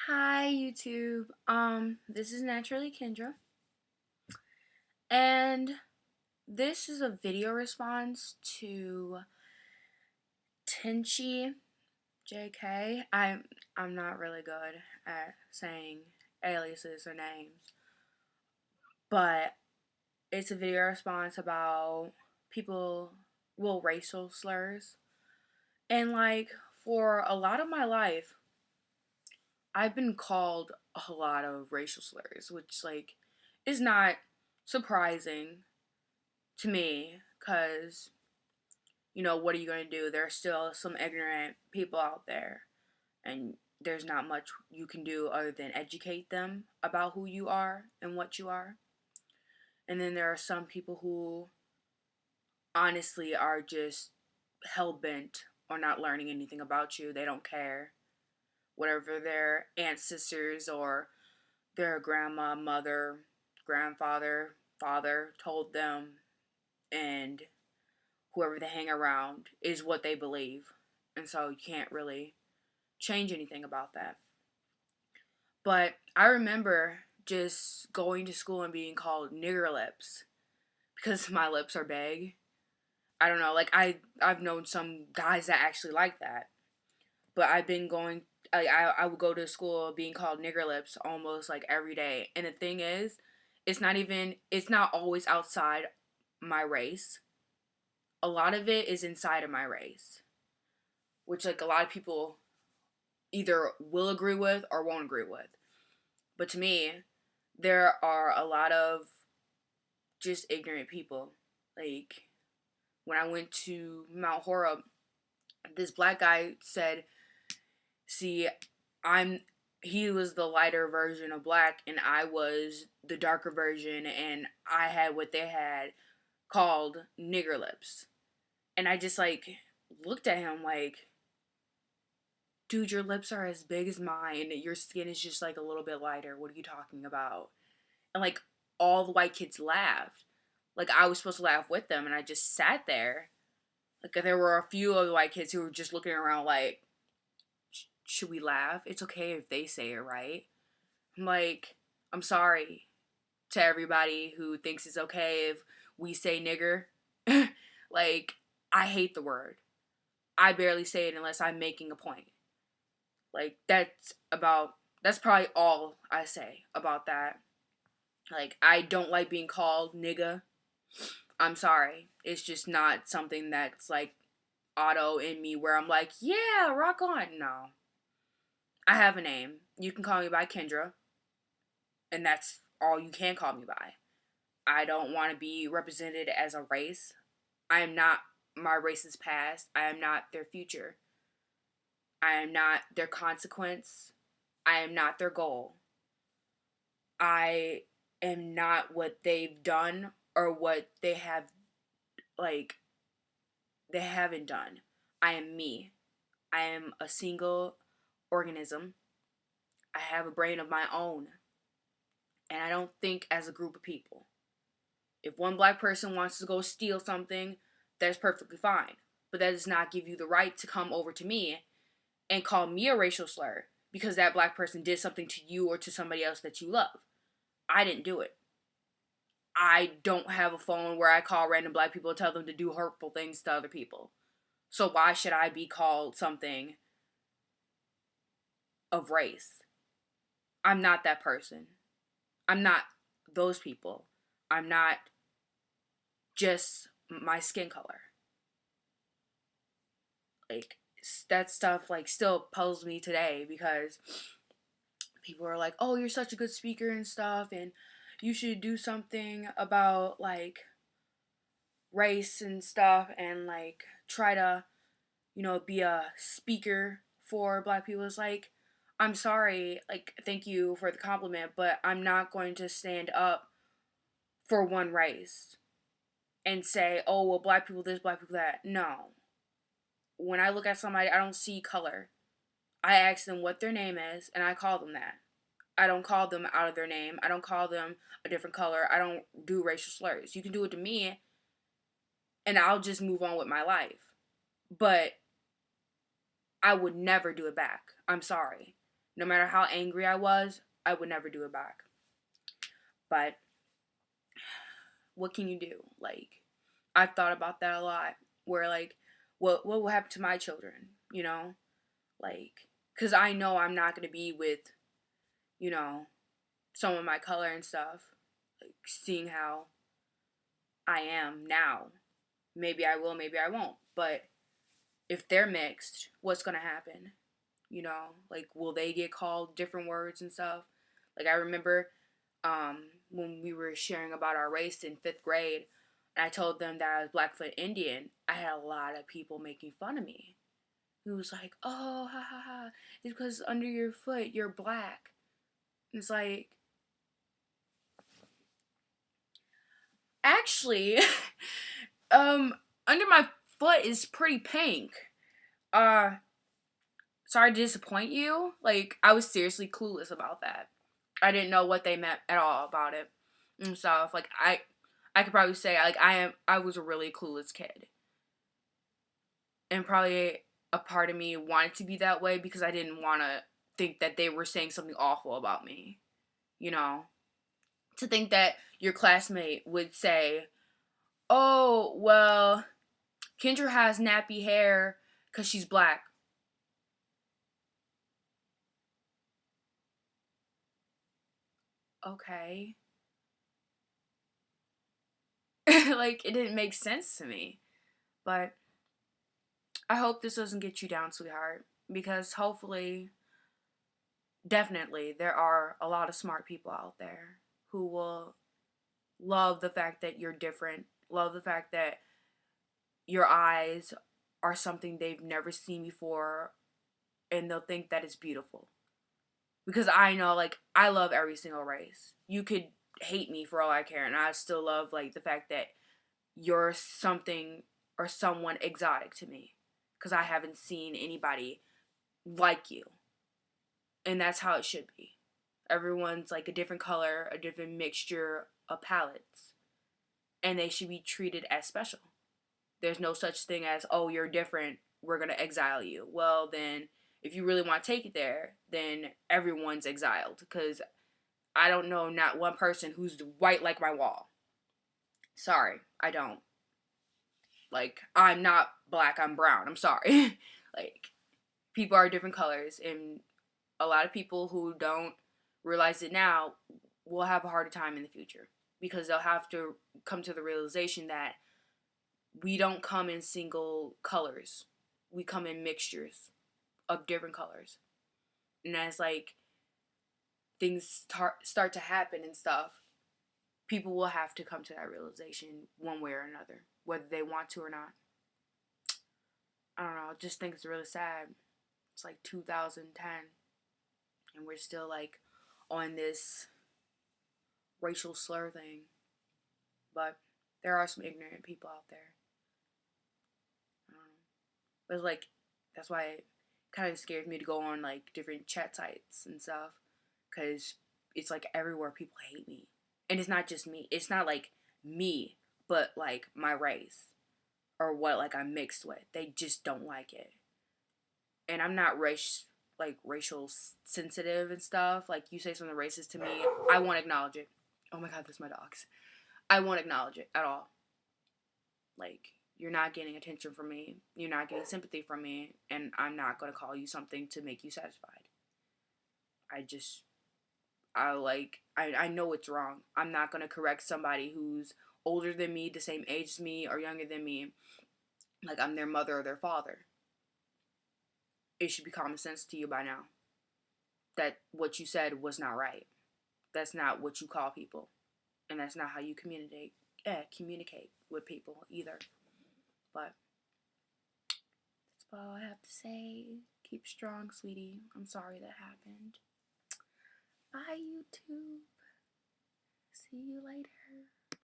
Hi YouTube. This is Naturally Kendra, and this is a video response to Tenchijk JK. I'm not really good at saying aliases or names, but it's a video response about people, racial slurs. And like for a lot of my life, I've been called a lot of racial slurs, which is not surprising to me because what are you going to do? There are still some ignorant people out there, and there's not much you can do other than educate them about who you are and what you are. And then there are some people who honestly are just hell bent on not learning anything about you. They don't care. Whatever their ancestors or their grandma, mother, grandfather, father told them, and whoever they hang around is what they believe. And so you can't really change anything about that. But I remember just going to school and being called nigger lips because my lips are big. I don't know, I've known some guys that actually like that. But I've been going I would go to school being called nigger lips almost like every day. And the thing is, it's not always outside my race. A lot of it is inside of my race, which like a lot of people either will agree with or won't agree with. But to me, there are a lot of just ignorant people. Like when I went to Mount Horeb, this black guy said, "See, I'm he was the lighter version of black and I was the darker version, and I had what they had called nigger lips." And I just looked at him like, "Dude, your lips are as big as mine. Your skin is just like a little bit lighter. What are you talking about?" And like all the white kids laughed. Like I was supposed to laugh with them, and I just sat there. Like there were a few of the white kids who were just looking around like, should we laugh? It's okay if they say it, right? I'm like, I'm sorry to everybody who thinks it's okay if we say nigger. Like, I hate the word. I barely say it unless I'm making a point. Like, that's probably all I say about that. Like, I don't like being called nigga. I'm sorry. It's just not something that's like auto in me where I'm like, yeah, rock on. No. I have a name. You can call me by Kendra, and that's all you can call me by. I don't want to be represented as a race. I am not my race's past. I am not their future. I am not their consequence. I am not their goal. I am not what they've done or what like they haven't done. I am me. I am a single organism. I have a brain of my own. And I don't think as a group of people. If one black person wants to go steal something, that's perfectly fine. But that does not give you the right to come over to me and call me a racial slur because that black person did something to you or to somebody else that you love. I didn't do it. I don't have a phone where I call random black people and tell them to do hurtful things to other people. So why should I be called something of race? I'm not that person. I'm not those people. I'm not just my skin color. Like that stuff still puzzles me today because people are like, "Oh, you're such a good speaker and stuff, and you should do something about race and stuff, and try to, be a speaker for black people." It's like, I'm sorry, thank you for the compliment, but I'm not going to stand up for one race and say, "Oh, well, black people this, black people that." No. When I look at somebody, I don't see color. I ask them what their name is, and I call them that. I don't call them out of their name. I don't call them a different color. I don't do racial slurs. You can do it to me, and I'll just move on with my life. But I would never do it back. I'm sorry. No matter how angry I was, I would never do it back. But what can you do? Like, I've thought about that a lot. Where like, what will happen to my children? You know, like, cause I know I'm not gonna be with, you know, someone my color and stuff. Like, seeing how I am now, maybe I will, maybe I won't. But if they're mixed, what's gonna happen? You know, like, will they get called different words and stuff? Like, I remember when we were sharing about our race in 5th grade, and I told them that I was Blackfoot Indian, I had a lot of people making fun of me. It was like, oh, ha ha ha, it's because under your foot you're black. And it's like, actually, um, under my foot is pretty pink. Uh, Sorry to disappoint you. Like, I was seriously clueless about that. I didn't know what they meant at all about it and stuff. Like, I could probably say like I was a really clueless kid, and probably a part of me wanted to be that way because I didn't want to think that they were saying something awful about me. You know, to think that your classmate would say, "Oh, well, Kendra has nappy hair because she's black." Okay. Like, it didn't make sense to me. But I hope this doesn't get you down, sweetheart, because hopefully, definitely, there are a lot of smart people out there who will love the fact that you're different, love the fact that your eyes are something they've never seen before, and they'll think that it's beautiful. Because I know, like, I love every single race. You could hate me for all I care, and I still love, like, the fact that you're something or someone exotic to me. Because I haven't seen anybody like you. And that's how it should be. Everyone's like a different color, a different mixture of palettes, and they should be treated as special. There's no such thing as, oh, you're different, we're gonna exile you. Well, then, if you really want to take it there, then everyone's exiled. Because I don't know not one person who's white like my wall. Sorry, I don't. Like, I'm not black, I'm brown. I'm sorry. Like, people are different colors, and a lot of people who don't realize it now will have a harder time in the future because they'll have to come to the realization that we don't come in single colors. We come in mixtures of different colors. And as like things start to happen and stuff, people will have to come to that realization one way or another, whether they want to or not. I don't know, I just think it's really sad. It's like 2010 and we're still like on this racial slur thing. But there are some ignorant people out there. I don't know. But like, that's why it kind of scares me to go on like different chat sites and stuff. Because it's like everywhere people hate me. And it's not just me. It's not like me, but like my race. Or what like I'm mixed with. They just don't like it. And I'm not racial sensitive and stuff. Like you say something racist to me, I won't acknowledge it. Oh my god, that's my dogs. I won't acknowledge it at all. Like, you're not getting attention from me. You're not getting sympathy from me. And I'm not going to call you something to make you satisfied. I just, I know it's wrong. I'm not going to correct somebody who's older than me, the same age as me, or younger than me. Like, I'm their mother or their father. It should be common sense to you by now that what you said was not right. That's not what you call people. And that's not how you communicate with people either. But that's all I have to say. Keep strong, sweetie. I'm sorry that happened. Bye, YouTube. See you later.